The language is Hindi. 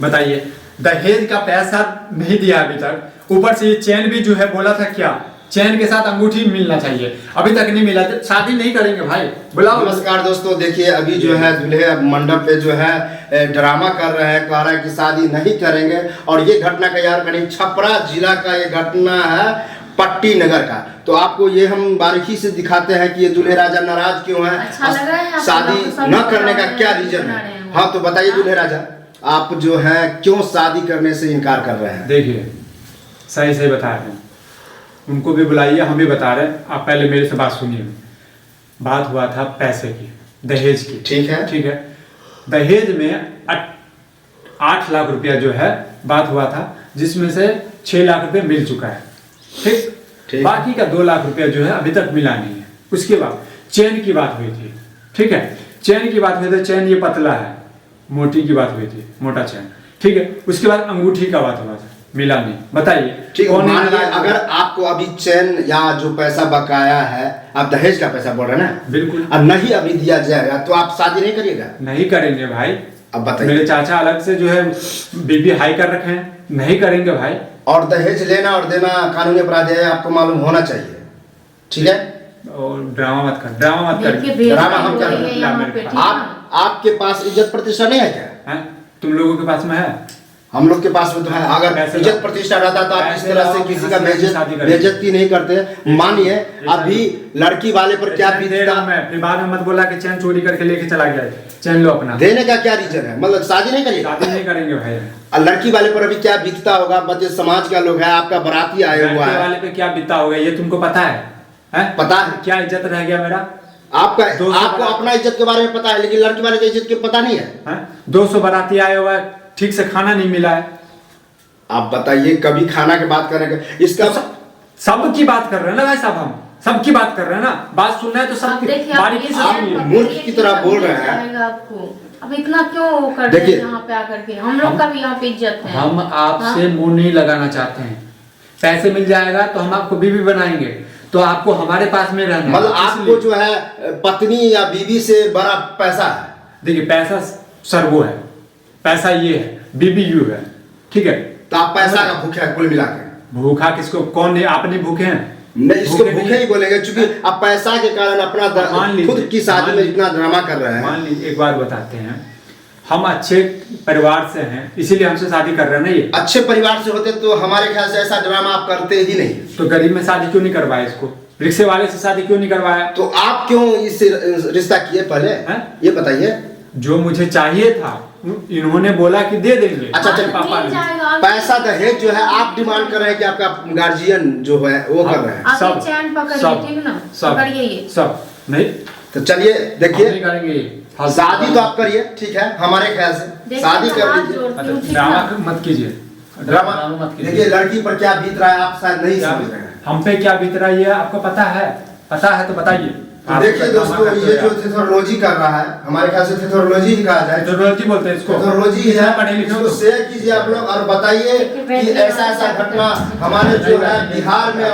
बताइए, दहेज का पैसा नहीं दिया अभी तक, ऊपर से ये चैन भी जो है बोला था क्या चैन के साथ अंगूठी मिलना चाहिए, अभी तक नहीं मिला, शादी नहीं करेंगे भाई। बुलाओ। नमस्कार दोस्तों, देखिए अभी जो है दूल्हे मंडप पे जो है ड्रामा कर रहे हैं, कह रहा है कि शादी नहीं करेंगे। और ये घटना का यार करीब छपरा जिला का ये घटना है, पट्टी नगर का। तो आपको ये हम बारीकी से दिखाते हैं कि ये दूल्हे राजा नाराज क्यों है, शादी न करने का क्या रीजन है। हाँ तो बताइए दूल्हे राजा, आप जो है क्यों शादी करने से इनकार कर रहे हैं? देखिए सही सही बता रहे हैं, उनको भी बुलाइए, हम भी बता रहे हैं। आप पहले मेरे से बात सुनिए। बात हुआ था पैसे की, दहेज की। ठीक है, ठीक है। दहेज में 8 लाख रुपया जो है बात हुआ था, जिसमें से 6 लाख रुपया मिल चुका है। ठीक। बाकी का 2 लाख रुपया जो है अभी तक मिला नहीं है। उसके बाद चैन की बात हुई थी। ठीक है, चैन की बात हुई थी, चैन ये पतला है, मोटी की बात हुई थी, मोटा चैन। ठीक है, उसके बाद अंगूठी का बात हुआ था, मिला नहीं। बताइए ठीक है, मानिए अगर आपको अभी चैन या जो पैसा बकाया है, आप दहेज का पैसा बोल रहे हैं ना? बिल्कुल। और नहीं अभी दिया जाएगा तो आप शादी नहीं करिएगा? नहीं करेंगे भाई। अब बताइए। मेरे चाचा अलग से जो है बीबी हाई कर रखे हैं, नहीं करेंगे भाई। और दहेज लेना और देना कानूनी अपराध है, आपको मालूम होना चाहिए। ठीक है, और ड्रामा मत कर, ड्रामा मत कर। ड्रामा हम कर रहे हैं। आपके पास इज्जत प्रतिष्ठा नहीं है क्या? तुम लोगों के पास में है, हम लोग के पास में तो है। अगर इज्जत प्रतिष्ठा रहता तो आप इस तरह से किसी का बेइज्जती नहीं करते। मानिए अभी लड़की वाले पर क्या बीतता, फिर बाद में मत बोला कि चैन चोरी करके लेके चला गया, चैन लो अपना। देने का क्या रीजन है? मतलब शादी नहीं करिए? शादी नहीं करेंगे भाई। और लड़की वाले पर अभी क्या बीतता होगा? बच्चे समाज का लोग है, आपका बाराती आया हुआ है, वाले पे क्या बीतता होगा ये तुमको पता है? पता है क्या इज्जत रह गया मेरा? आपका आपको अपना इज्जत के बारे में पता है, लेकिन लड़की वाले की इज्जत के पता नहीं है। 200 बाराती आए हुआ है, ठीक से खाना नहीं मिला है। आप बताइए, कभी खाना की बात करेंगे? इसका सबकी बात कर रहे हैं ना भाई साहब, हम सबकी बात कर रहे हैं ना। बात सुनना है तो सबकी बारीकी से सुनिए। मूर्ख की तरह बोल रहे हैं आपको। अब इतना क्यों करते हैं यहाँ पे आकर के? हम लोग का भी यहाँ पे इज्जत है। हम आपसे मुंह नहीं लगाना चाहते हैं। पैसे मिल जाएगा तो हम आपको बीवी बनाएंगे, तो आपको हमारे पास में रहना। मतलब आपको जो है पत्नी या बीवी से बड़ा पैसा है? देखिए पैसा सर्वो है, पैसा ये है, बीबी यू है। ठीक है, तो आप पैसा का भूखे है कुल मिलाकर? भूखा किसको? कौन नहीं, आप नहीं भूखे हैं? नहीं, इसको भूखे ही बोलेंगे, क्योंकि आप पैसा के कारण अपना खुद की शादी में इतना ड्रामा कर रहे हैं। मान लीजिए एक बात बताते हैं, हम अच्छे परिवार से हैं, इसीलिए हमसे शादी कर रहे हैं ना। ये अच्छे परिवार से होते तो हमारे ख्याल से ऐसा ड्रामा आप करते ही नहीं। तो गरीब में शादी क्यों नहीं करवाया? इसको रिक्शे वाले से शादी क्यों नहीं करवाया? तो आप क्यों इससे रिश्ता किए पहले ये बताइए। जो मुझे चाहिए था इन्होंने बोला कि दे देंगे। अच्छा पापा ने पैसा दहेज जो है आप डिमांड कर रहे हैं कि आपका गार्जियन जो है वो कर रहे हैं? सब चैन पकड़िए, ठीक ना? पकड़िए ये सब नहीं। तो चलिए देखिए, करेंगे शादी तो आप करिए, ठीक है, हमारे ख्याल से शादी कर लीजिए। ड्रामा मत कीजिए, ड्रामा मत कीजिए। देखिए लड़की पर क्या बीत रहा है आप शायद नहीं समझ रहे हैं। हम पे क्या बीत रहा है ये आपको पता है? पता है तो बताइए। तो देखिए दोस्तों, ये जो थेथोलॉजी कर रहा है, हमारे ख्याल से थेथोलॉजी ही कहा जाए। थेथोलॉजी बोलते हैं इसको। थेथोलॉजी है, पढ़े लिखे हो तो शेयर कीजिए आप लोग और बताइए कि ऐसा घटना हमारे जो है बिहार में